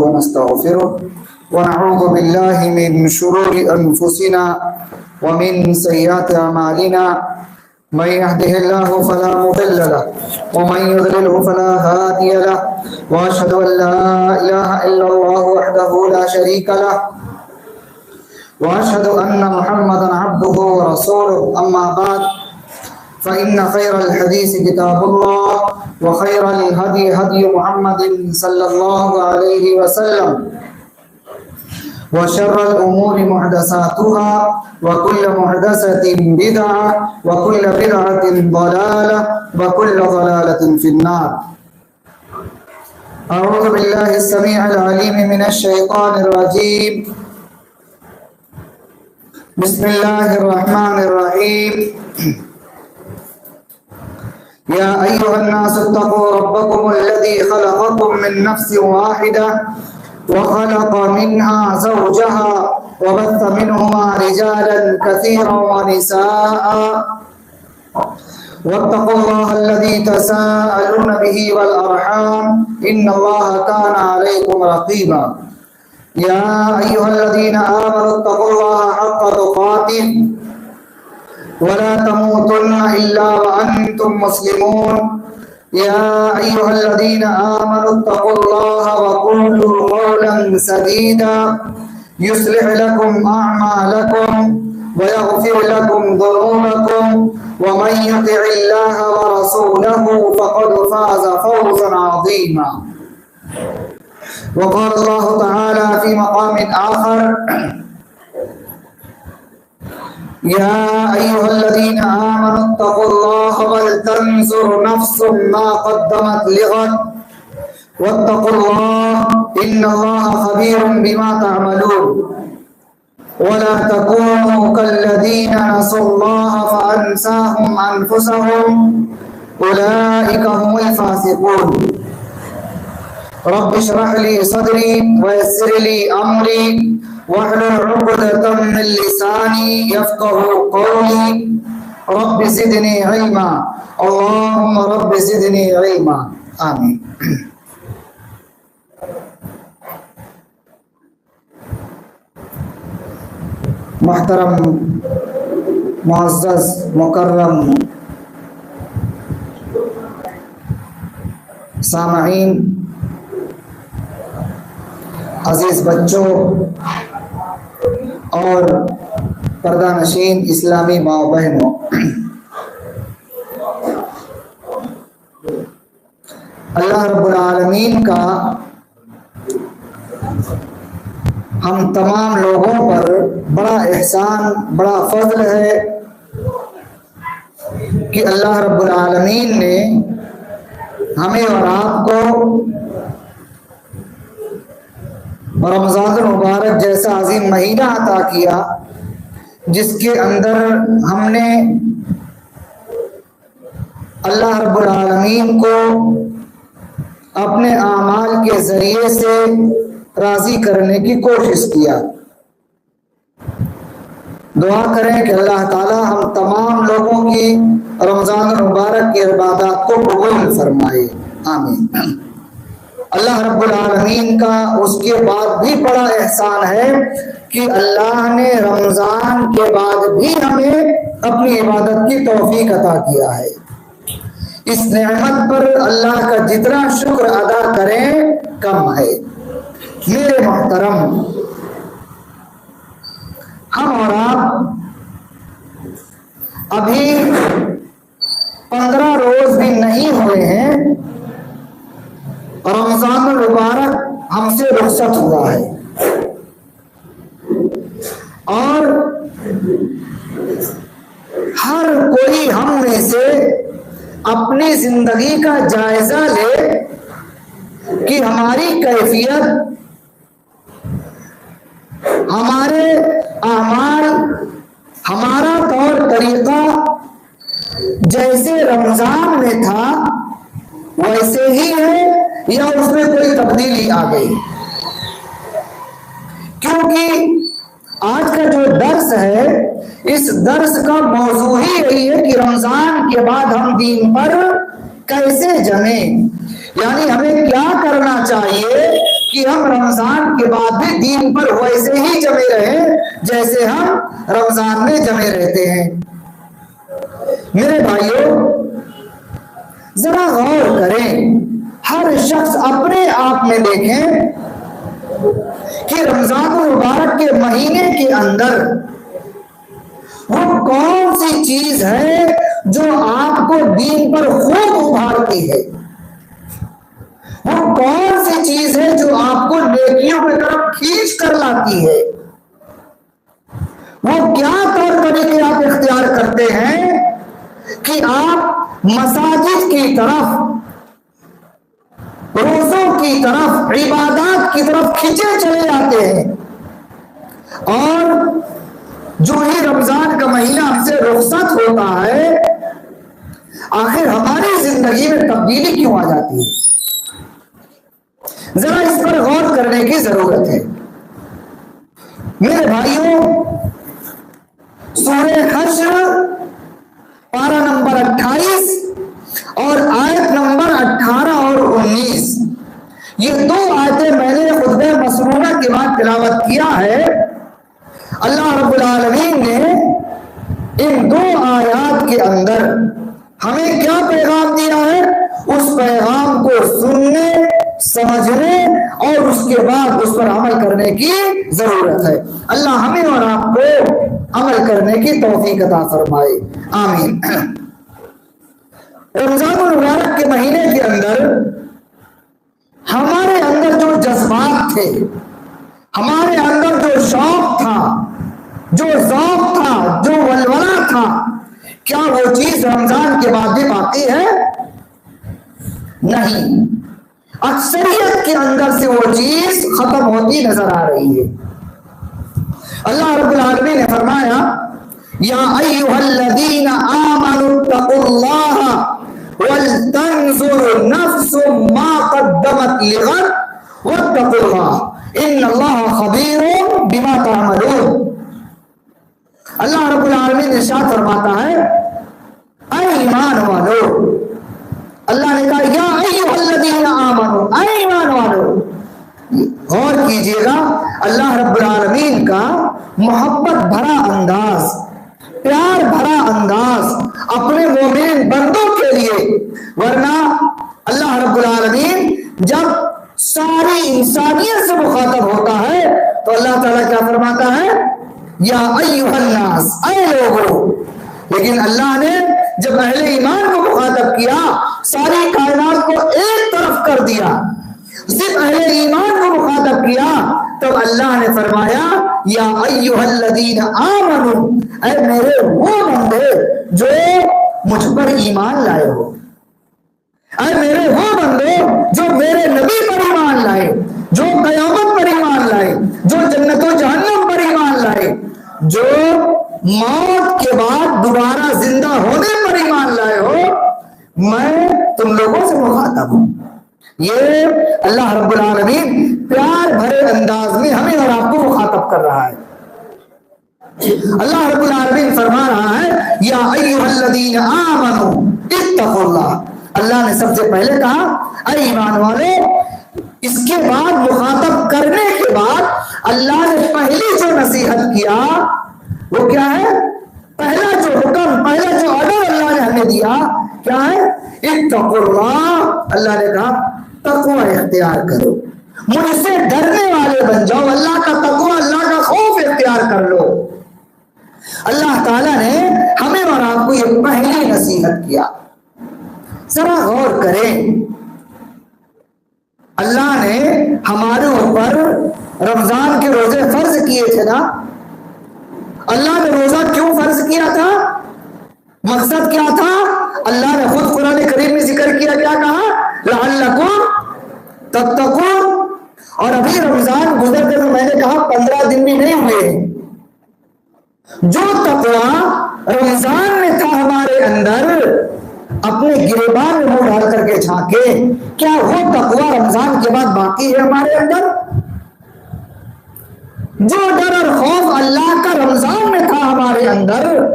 ونستغفره ونعوذ بالله من شرور أنفسنا ومن سيئات أعمالنا من يهده الله فلا مضل له ومن يضلله فلا هادي له وأشهد أن لا إله إلا الله وحده لا شريك له وأشهد أن محمدا عبده ورسوله أما بعد فإن خير الحديث كتاب الله وخير الهدي هدي محمد صلى الله عليه وسلم وشر الأمور محدثاتها وكل محدثة بدعة وكل بدعة ضلالة وكل ضلالة في النار. أعوذ بالله السميع العليم من الشيطان الرجيم. بسم الله الرحمن الرحيم. يا أيها الناس اتقوا ربكم الذي خلقكم من نفس واحدة وخلق منها زوجها وبث منهما رجالا كثيرا ونساء واتقوا الله الذي تساءلون به والأرحام إن الله كان عليكم رقيبا. يا أيها الذين آمنوا اتقوا الله حق تقاته ولا تموتن إلا وأنتم مسلمون. يا أيها الذين آمنوا اتقوا الله وقولوا قولا سديدا يصلح لكم أعمالكم ويغفر لكم ذنوبكم ومن يطع الله ورسوله فقد فاز فوزا عظيما. وقال الله تعالى في مقام آخر: يا أيها الذين آمنوا اتقوا الله ولتنظر نفس ما قدمت لغد واتقوا الله إن الله خبير بما تعملون. ولا تكونوا كالذين نسوا الله فأنساهم أنفسهم أولئك هم الفاسقون. رب اشرح لي صدري ويسر لي أمري واحلل عقدة من لساني يفقهوا قولي رب زدني علما اللهم رب زدني علما آمين. محترم معزز مکرم سامعین، عزیز بچوں اور پردہ نشین اسلامی ماں بہنوں، اللہ رب العالمین کا ہم تمام لوگوں پر بڑا احسان، بڑا فضل ہے کہ اللہ رب العالمین نے ہمیں اور آپ کو رمضان المبارک جیسا عظیم مہینہ عطا کیا، جس کے اندر ہم نے اللہ رب العالمین کو اپنے اعمال کے ذریعے سے راضی کرنے کی کوشش کیا۔ دعا کریں کہ اللہ تعالی ہم تمام لوگوں کی رمضان المبارک کی عبادات کو قبول فرمائے، آمین۔ اللہ رب العالمین کا اس کے بعد بھی بڑا احسان ہے کہ اللہ نے رمضان کے بعد بھی ہمیں اپنی عبادت کی توفیق عطا کیا ہے۔ اس نعمت پر اللہ کا جتنا شکر ادا کریں کم ہے۔ میرے محترم، ہم اور آپ ابھی 15 روز بھی نہیں ہوئے ہیں، رمضان المبارک ہم سے رخصت ہوا ہے، اور ہر کوئی ہم میں سے اپنی زندگی کا جائزہ لے کہ ہماری کیفیت، ہمارے اعمال، ہمارا طور طریقہ جیسے رمضان میں تھا ویسے ہی ہے یا اس میں کوئی تبدیلی آ گئی؟ کیونکہ آج کا جو درس ہے، اس درس کا موضوع ہی یہی ہے کہ رمضان کے بعد ہم دین پر کیسے جمیں، یعنی ہمیں کیا کرنا چاہیے کہ کہ ہم رمضان کے بعد بھی دین پر ویسے ہی جمے رہیں جیسے ہم رمضان میں جمے رہتے ہیں۔ میرے بھائیوں، ذرا غور کریں، ہر شخص اپنے آپ میں دیکھیں کہ رمضان المبارک کے مہینے کے اندر وہ کون سی چیز ہے جو آپ کو دین پر خوب ابھارتی ہے، وہ کون سی چیز ہے جو آپ کو نیکیوں کی طرف کھینچ کر لاتی ہے، وہ کیا طور طریقے آپ اختیار کرتے ہیں کہ آپ مساجد کی طرف، روزوں کی طرف، عبادات کی طرف کھینچے چلے جاتے ہیں، اور جو ہی رمضان کا مہینہ ہم سے رخصت ہوتا ہے آخر ہماری زندگی میں تبدیلی کیوں آ جاتی ہے؟ ذرا اس پر غور کرنے کی ضرورت ہے۔ میرے بھائیوں، سورہ حشر پارہ نمبر 28 اور آیت نمبر 18 اور 19، یہ دو آیتیں میں نے خطبہ مسنونہ کے بعد تلاوت کیا ہے۔ اللہ رب العالمین نے ان دو آیات کے اندر ہمیں کیا پیغام دیا ہے، اس پیغام کو سننے، سمجھنے اور اس کے بعد اس پر عمل کرنے کی ضرورت ہے۔ اللہ ہمیں اور آپ کو عمل کرنے کی توفیق عطا فرمائے، آمین۔ رمضان المبارک کے مہینے کے اندر ہمارے اندر جو جذبات تھے، ہمارے اندر جو شوق تھا، جو ذوق تھا، جو ولولہ تھا، کیا وہ چیز رمضان کے بعد بھی باقی ہے؟ نہیں، اکثریت کے اندر سے وہ چیز ختم ہوتی نظر آ رہی ہے۔ اللہ رب العالمین نے فرمایا، یا ایھا الذین آمنوا اتقوا اللہ ولتنظر نفس ما قدمت لغد واتقوا اللہ ان اللہ خبیر بما تعملون۔ اللہ رب العالمین ارشاد فرماتا ہے، اے ایمان والو، اللہ نے کہا یا ایھا الذین آمنوا، اے ایمان والو۔ غور کیجئے گا، اللہ رب العالمین کا محبت بھرا انداز، پیار بھرا انداز اپنے مومن بندوں کے لیے، ورنہ اللہ رب العالمین جب ساری انسانیت سے مخاطب ہوتا ہے تو اللہ تعالیٰ کیا فرماتا ہے، یا ایھا الناس، اے لوگو۔ لیکن اللہ نے جب اہل ایمان کو مخاطب کیا، ساری کائنات کو ایک طرف کر دیا، صرف اہل ایمان کو مخاطب کیا، تب اللہ نے فرمایا، یا ایھا الذین آمنوا، اے میرے وہ بندے جو مجھ پر ایمان لائے ہو، اے میرے وہ بندے جو میرے نبی پر ایمان لائے، جو قیامت پر ایمان لائے، جو جنت و جہنم پر ایمان لائے، جو موت کے بعد دوبارہ زندہ ہونے پر ایمان لائے ہو، میں تم لوگوں سے مخاطب ہوں۔ یہ اللہ رب العالمین پیار بھرے انداز میں ہمیں اور آپ کو مخاطب کر رہا ہے۔ اللہ رب العالمین فرما رہا ہے، یا ایھا الذین آمنوا اتقوا اللہ۔ اللہ نے سب سے پہلے کہا اے ایمان والے، اس کے بعد مخاطب کرنے کے بعد اللہ نے پہلی جو نصیحت کیا وہ کیا ہے؟ پہلا جو حکم، پہلا جو آرڈر اللہ نے ہمیں دیا کیا ہے؟ اتقوا اللہ۔ اللہ نے کہا تقوی اختیار کرو، مجھ سے ڈرنے والے بن جاؤ، اللہ کا تقوی، اللہ کا خوف اختیار کر لو۔ اللہ تعالیٰ نے ہمیں اور آپ کو یہ پہلی نصیحت کیا۔ ذرا غور کریں، اللہ نے ہمارے اوپر رمضان کے روزے فرض کیے تھے نا۔ اللہ نے روزہ کیوں فرض کیا تھا؟ مقصد کیا تھا؟ اللہ نے خود قرآن کریم میں ذکر کیا، کیا کہا؟ لعلکم تتقون۔ اور ابھی رمضان گزرتے تو میں نے کہا 15 دن بھی نہیں ہوئے ہیں۔ جو تقوی رمضان میں تھا ہمارے اندر، اپنے گریبان میں منہ ڈال کر کے جھانکے، کیا وہ تقوی رمضان کے بعد باقی ہے ہمارے اندر؟ جو ڈر اور خوف اللہ کا رمضان میں تھا ہمارے اندر،